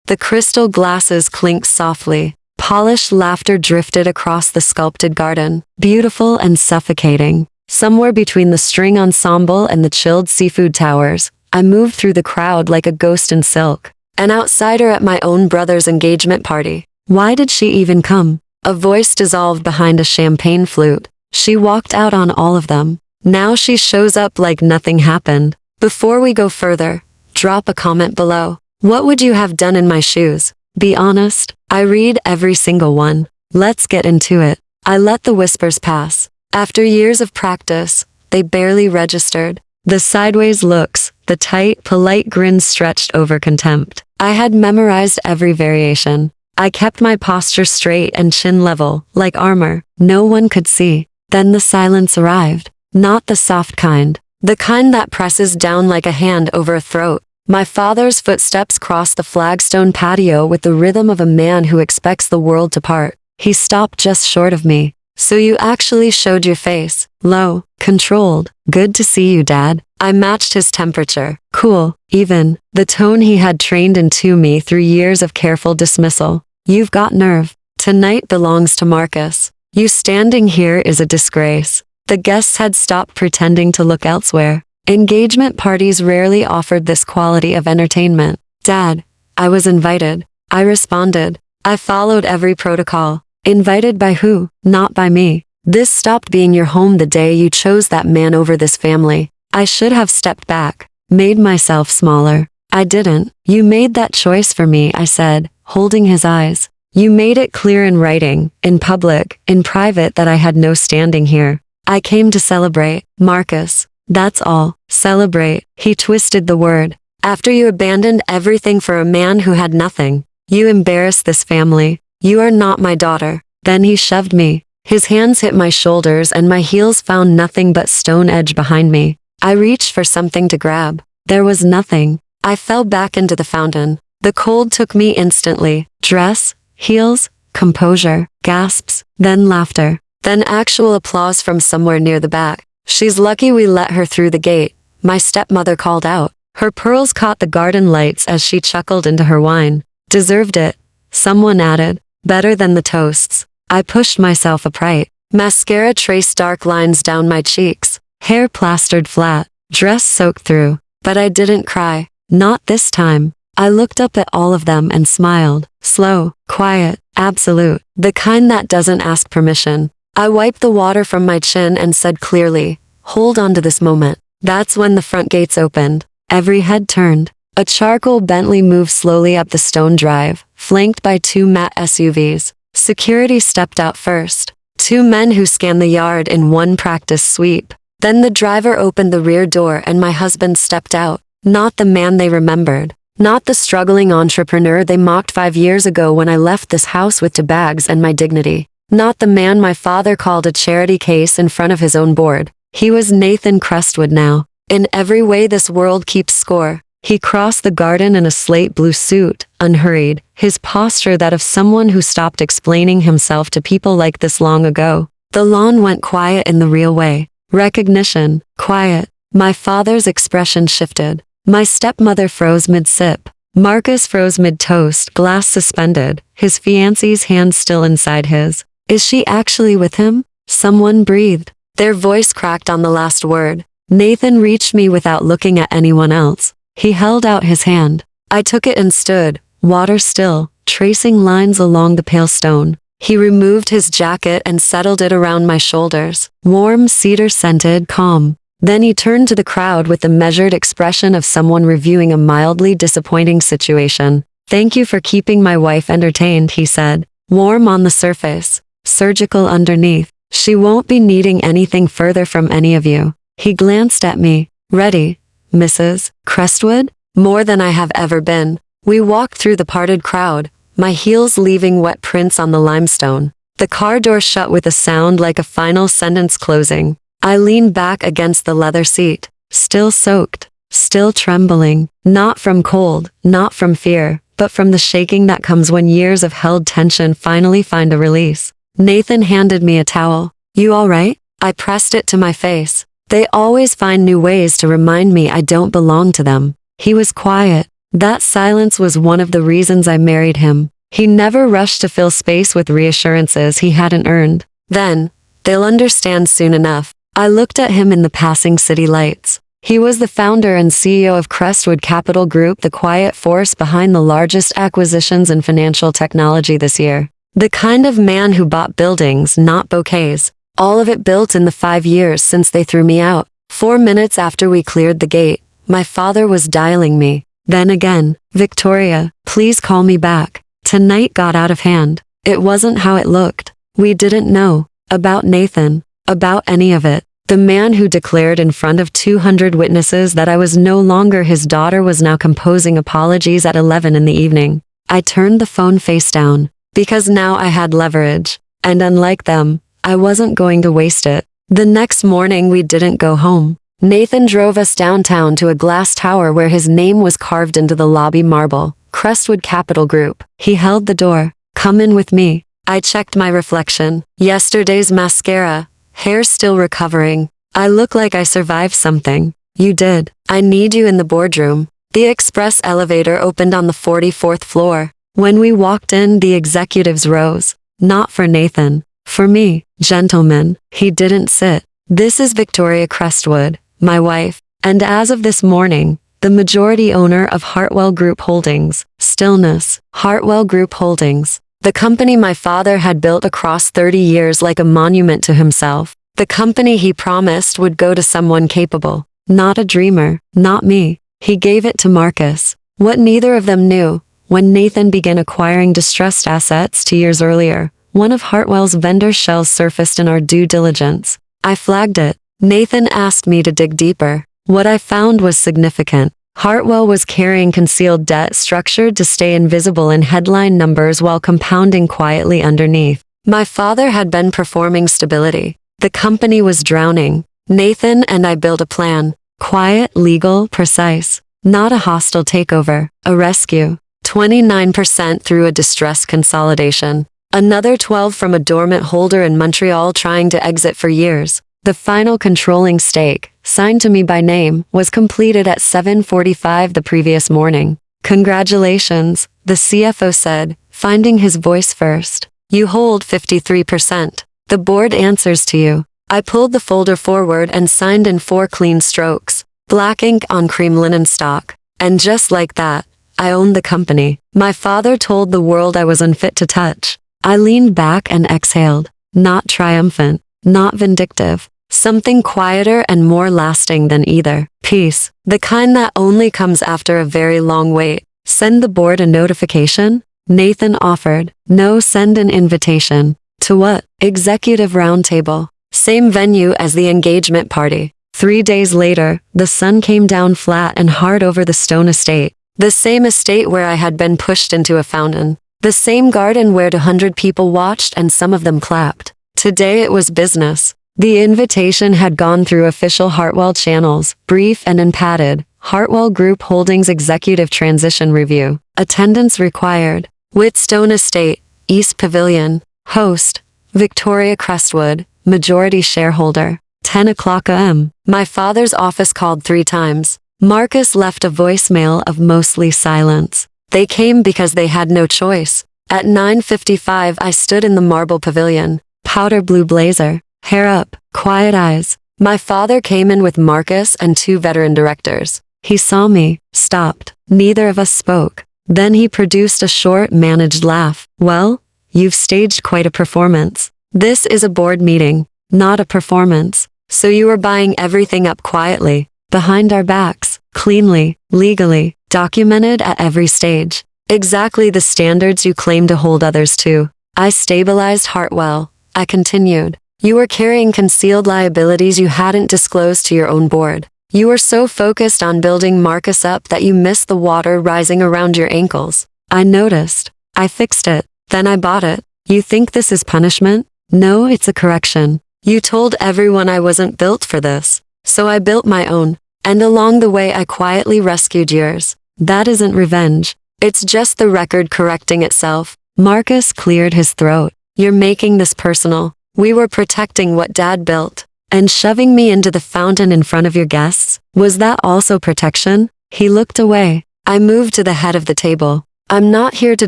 The crystal glasses clinked softly. Polished laughter drifted across the sculpted garden, beautiful and suffocating. Somewhere between the string ensemble and the chilled seafood towers, I moved through the crowd like a ghost in silk. An outsider at my own brother's engagement party. Why did she even come? A voice dissolved behind a champagne flute. She walked out on all of them. Now she shows up like nothing happened. Before we go further, drop a comment below. What would you have done in my shoes? Be honest. I read every single one. Let's get into it. I let the whispers pass. After years of practice, they barely registered. The sideways looks, the tight, polite grins stretched over contempt. I had memorized every variation. I kept my posture straight and chin level, like armor. No one could see. Then the silence arrived. Not the soft kind. The kind that presses down like a hand over a throat. My father's footsteps crossed the flagstone patio with the rhythm of a man who expects the world to part. He stopped just short of me. So you actually showed your face. Low, controlled. Good to see you, Dad. I matched his temperature. Cool, even. The tone he had trained into me through years of careful dismissal. You've got nerve. Tonight belongs to Marcus. You standing here is a disgrace. The guests had stopped pretending to look elsewhere. Engagement parties rarely offered this quality of entertainment. Dad, I was invited. I responded. I followed every protocol. Invited by who? Not by me. This stopped being your home the day you chose that man over this family. I should have stepped back, made myself smaller. I didn't. You made that choice for me, I said, holding his eyes. You made it clear in writing, in public, in private that I had no standing here. I came to celebrate, Marcus. That's all. Celebrate. He twisted the word. After you abandoned everything for a man who had nothing. You embarrassed this family. You are not my daughter. Then he shoved me. His hands hit my shoulders and my heels found nothing but stone edge behind me. I reached for something to grab. There was nothing. I fell back into the fountain. The cold took me instantly. Dress, heels, composure, gasps, then laughter. Then actual applause from somewhere near the back. She's lucky we let her through the gate, my stepmother called out. Her pearls caught the garden lights as she chuckled into her wine. Deserved it, someone added. Better than the toasts. I pushed myself upright. Mascara traced dark lines down my cheeks. Hair plastered flat. Dress soaked through. But I didn't cry. Not this time. I looked up at all of them and smiled. Slow, quiet, absolute. The kind that doesn't ask permission. I wiped the water from my chin and said clearly, hold on to this moment. That's when the front gates opened. Every head turned. A charcoal Bentley moved slowly up the stone drive, flanked by two matte SUVs. Security stepped out first. Two men who scanned the yard in one practice sweep. Then the driver opened the rear door and my husband stepped out. Not the man they remembered. Not the struggling entrepreneur they mocked 5 years ago when I left this house with 2 bags and my dignity. Not the man my father called a charity case in front of his own board. He was Nathan Crestwood now. In every way this world keeps score. He crossed the garden in a slate blue suit, unhurried, his posture that of someone who stopped explaining himself to people like this long ago. The lawn went quiet in the real way. Recognition, quiet. My father's expression shifted. My stepmother froze mid-sip. Marcus froze mid-toast, glass suspended, his fiancée's hand still inside his. Is she actually with him? Someone breathed. Their voice cracked on the last word. Nathan reached me without looking at anyone else. He held out his hand. I took it and stood, water still, tracing lines along the pale stone. He removed his jacket and settled it around my shoulders. Warm, cedar-scented, calm. Then he turned to the crowd with the measured expression of someone reviewing a mildly disappointing situation. Thank you for keeping my wife entertained, he said. Warm on the surface. Surgical underneath. She won't be needing anything further from any of you. He glanced at me. Ready, Mrs. Crestwood? More than I have ever been. We walked through the parted crowd, my heels leaving wet prints on the limestone. The car door shut with a sound like a final sentence closing. I leaned back against the leather seat, still soaked, still trembling, not from cold, not from fear, but from the shaking that comes when years of held tension finally find a release. Nathan handed me a towel. You all right? I pressed it to my face. They always find new ways to remind me I don't belong to them. He was quiet, That silence was one of the reasons I married him. He never rushed to fill space with reassurances he hadn't earned. Then, they'll understand soon enough. I looked at him in the passing city lights. He was the founder and CEO of Crestwood Capital Group, the quiet force behind the largest acquisitions in financial technology this year. The kind of man who bought buildings, not bouquets. All of it built in the 5 years since they threw me out. 4 minutes after we cleared the gate, my father was dialing me. Then again, "Victoria, please call me back. Tonight got out of hand." It wasn't how it looked. We didn't know about Nathan, about any of it. The man who declared in front of 200 witnesses that I was no longer his daughter was now composing apologies at 11 in the evening. I turned the phone face down, because now I had leverage, and unlike them, I wasn't going to waste it. The next morning we didn't go home. Nathan drove us downtown to a glass tower where his name was carved into the lobby marble, Crestwood Capital Group. He held the door. "Come in with me." I checked my reflection. Yesterday's mascara. Hair still recovering. I look like I survived something. "You did. I need you in the boardroom." The express elevator opened on the 44th floor. When we walked in, the executives rose. Not for Nathan. For me. "Gentlemen," he didn't sit. "This is Victoria Crestwood, my wife, and as of this morning, the majority owner of Hartwell Group Holdings." Stillness. Hartwell Group Holdings. The company my father had built across 30 years like a monument to himself. The company he promised would go to someone capable. Not a dreamer. Not me. He gave it to Marcus. What neither of them knew, when Nathan began acquiring distressed assets 2 years earlier, one of Hartwell's vendor shells surfaced in our due diligence. I flagged it. Nathan asked me to dig deeper. What I found was significant. Hartwell was carrying concealed debt structured to stay invisible in headline numbers while compounding quietly underneath. My father had been performing stability. The company was drowning. Nathan and I built a plan. Quiet, legal, precise. Not a hostile takeover, a rescue. 29% through a distressed consolidation. Another 12 from a dormant holder in Montreal trying to exit for years. The final controlling stake, signed to me by name, was completed at 7:45 the previous morning. "Congratulations," the CFO said, finding his voice first. "You hold 53%. The board answers to you." I pulled the folder forward and signed in 4 clean strokes. Black ink on cream linen stock. And just like that, I owned the company. My father told the world I was unfit to touch. I leaned back and exhaled. Not triumphant. Not vindictive. Something quieter and more lasting than either. Peace. The kind that only comes after a very long wait. "Send the board a notification?" Nathan offered. "No, send an invitation." "To what?" "Executive roundtable." Same venue as the engagement party. 3 days later, the sun came down flat and hard over the stone estate. The same estate where I had been pushed into a fountain. The same garden where 200 people watched and some of them clapped. Today it was business. The invitation had gone through official Hartwell channels, brief and unpadded. Hartwell Group Holdings Executive Transition Review. Attendance required. Whitstone Estate, East Pavilion. Host, Victoria Crestwood, majority shareholder. 10 o'clock a.m. My father's office called 3 times. Marcus left a voicemail of mostly silence. They came because they had no choice. At 9:55 I stood in the marble pavilion. Powder blue blazer. Hair up. Quiet eyes. My father came in with Marcus and 2 veteran directors. He saw me. Stopped. Neither of us spoke. Then he produced a short, managed laugh. "Well, you've staged quite a performance. This is a board meeting, not a performance. So you were buying everything up quietly, behind our backs, cleanly, legally, documented at every stage. Exactly the standards you claim to hold others to." I stabilized Hartwell. I continued. "You were carrying concealed liabilities you hadn't disclosed to your own board. You were so focused on building Marcus up that you missed the water rising around your ankles. I noticed. I fixed it. Then I bought it. You think this is punishment? No, it's a correction. You told everyone I wasn't built for this. So I built my own. And along the way I quietly rescued yours. That isn't revenge. It's just the record correcting itself." Marcus cleared his throat. "You're making this personal. We were protecting what Dad built. And shoving me into the fountain in front of your guests, was that also protection?" He looked away. I moved to the head of the table. I'm not here to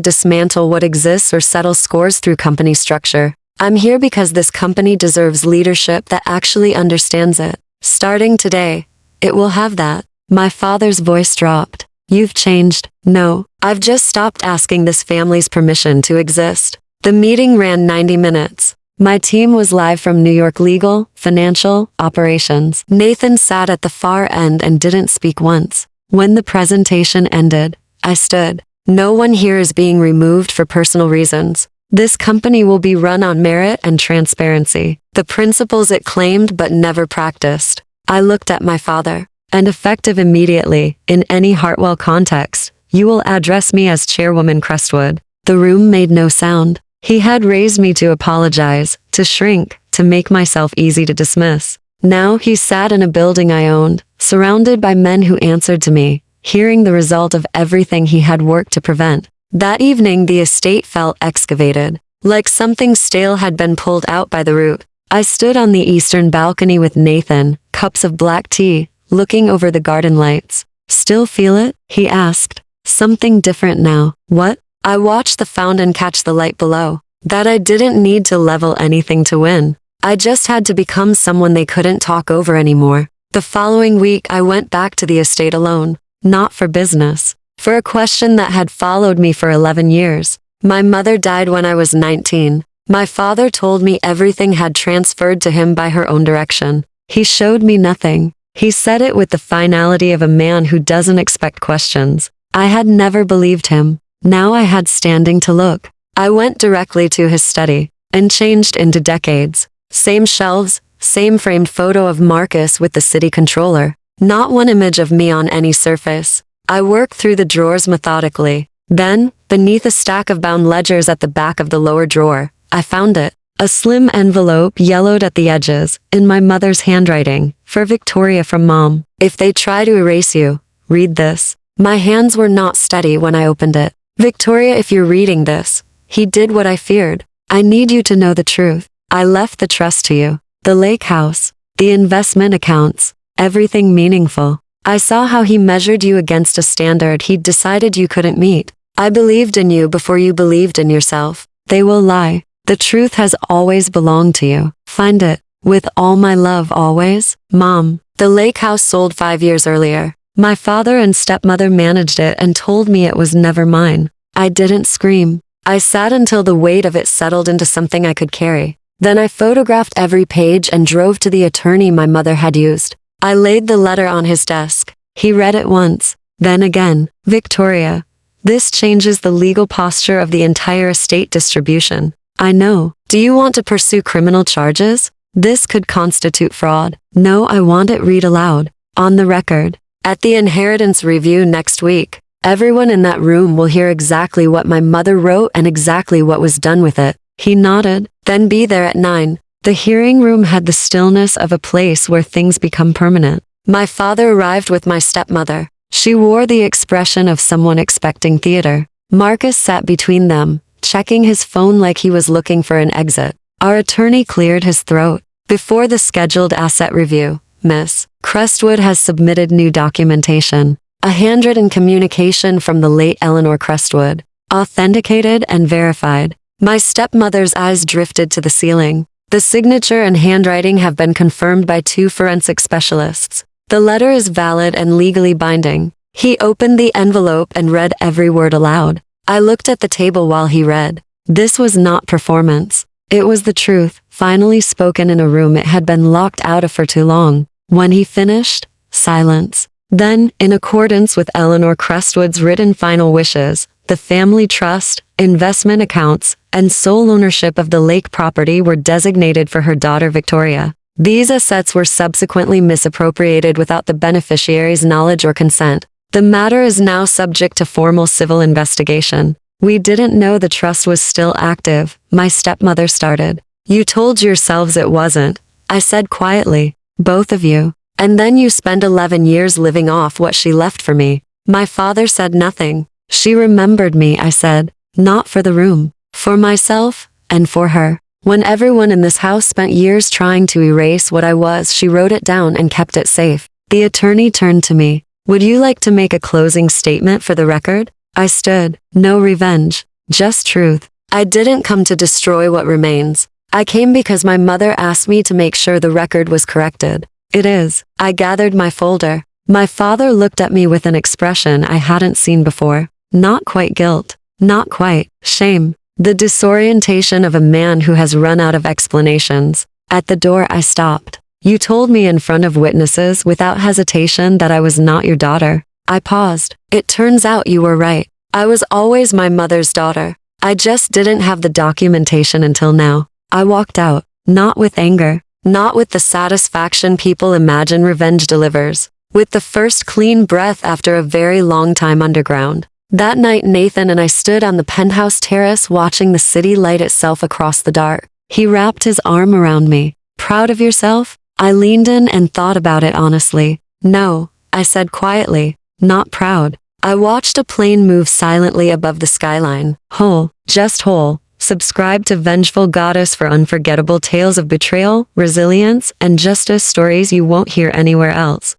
dismantle what exists or settle scores through company structure. I'm here because this company deserves leadership that actually understands it. Starting today, it will have that. My father's voice dropped. You've changed. No, I've just stopped asking this family's permission to exist. The meeting ran 90 minutes. My team was live from New York legal, financial, operations. Nathan sat at the far end and didn't speak once. When the presentation ended, I stood. No one here is being removed for personal reasons. This company will be run on merit and transparency, the principles it claimed but never practiced. I looked at my father. And effective immediately, in any Hartwell context, you will address me as Chairwoman Crestwood. The room made no sound. He had raised me to apologize, to shrink, to make myself easy to dismiss. Now he sat in a building I owned, surrounded by men who answered to me, hearing the result of everything he had worked to prevent. That evening the estate felt excavated, like something stale had been pulled out by the root. I stood on the eastern balcony with Nathan, cups of black tea, looking over the garden lights. Still feel it? He asked. Something different now. What? I watched the fountain catch the light below. That I didn't need to level anything to win. I just had to become someone they couldn't talk over anymore. The following week I went back to the estate alone. Not for business. For a question that had followed me for 11 years. My mother died when I was 19. My father told me everything had transferred to him by her own direction. He showed me nothing. He said it with the finality of a man who doesn't expect questions. I had never believed him. Now I had standing to look. I went directly to his study, and changed into decades. Same shelves, same framed photo of Marcus with the city controller. Not one image of me on any surface. I worked through the drawers methodically. Then, beneath a stack of bound ledgers at the back of the lower drawer, I found it. A slim envelope yellowed at the edges, in my mother's handwriting, for Victoria from Mom. If they try to erase you, read this. My hands were not steady when I opened it. Victoria, if you're reading this, he did what I feared. I need you to know the truth. I left the trust to you. The lake house, the investment accounts, everything meaningful. I saw how he measured you against a standard he'd decided you couldn't meet. I believed in you before you believed in yourself. They will lie. The truth has always belonged to you. Find it. With all my love always, Mom. The lake house sold 5 years earlier. My father and stepmother managed it and told me it was never mine. I didn't scream. I sat until the weight of it settled into something I could carry. Then I photographed every page and drove to the attorney my mother had used. I laid the letter on his desk. He read it once, then again. Victoria, this changes the legal posture of the entire estate distribution. I know. Do you want to pursue criminal charges? This could constitute fraud. No, I want it read aloud. On the record. At the inheritance review next week, everyone in that room will hear exactly what my mother wrote and exactly what was done with it. He nodded. Then be there at 9. The hearing room had the stillness of a place where things become permanent. My father arrived with my stepmother. She wore the expression of someone expecting theater. Marcus sat between them, checking his phone like he was looking for an exit. Our attorney cleared his throat. Before the scheduled asset review, Miss Crestwood has submitted new documentation. A handwritten communication from the late Eleanor Crestwood. Authenticated and verified. My stepmother's eyes drifted to the ceiling. The signature and handwriting have been confirmed by 2 forensic specialists. The letter is valid and legally binding. He opened the envelope and read every word aloud. I looked at the table while he read. This was not performance. It was the truth, finally spoken in a room it had been locked out of for too long. When he finished, silence. Then, in accordance with Eleanor Crestwood's written final wishes, the family trust, investment accounts, and sole ownership of the lake property were designated for her daughter Victoria. These assets were subsequently misappropriated without the beneficiary's knowledge or consent. The matter is now subject to formal civil investigation. We didn't know the trust was still active, my stepmother started. You told yourselves it wasn't, I said quietly, both of you. And then you spent 11 years living off what she left for me. My father said nothing. She remembered me, I said, not for the room, for myself, and for her. When everyone in this house spent years trying to erase what I was, she wrote it down and kept it safe. The attorney turned to me. Would you like to make a closing statement for the record? I stood. No revenge. Just truth. I didn't come to destroy what remains. I came because my mother asked me to make sure the record was corrected. It is. I gathered my folder. My father looked at me with an expression I hadn't seen before. Not quite guilt. Not quite shame. The disorientation of a man who has run out of explanations. At the door I stopped. You told me in front of witnesses without hesitation that I was not your daughter. I paused. It turns out you were right. I was always my mother's daughter. I just didn't have the documentation until now. I walked out, not with anger, not with the satisfaction people imagine revenge delivers, with the first clean breath after a very long time underground. That night Nathan and I stood on the penthouse terrace watching the city light itself across the dark. He wrapped his arm around me. Proud of yourself? I leaned in and thought about it honestly. No, I said quietly, not proud. I watched a plane move silently above the skyline. Whole, just whole. Subscribe to Vengeful Goddess for unforgettable tales of betrayal, resilience, and justice stories you won't hear anywhere else.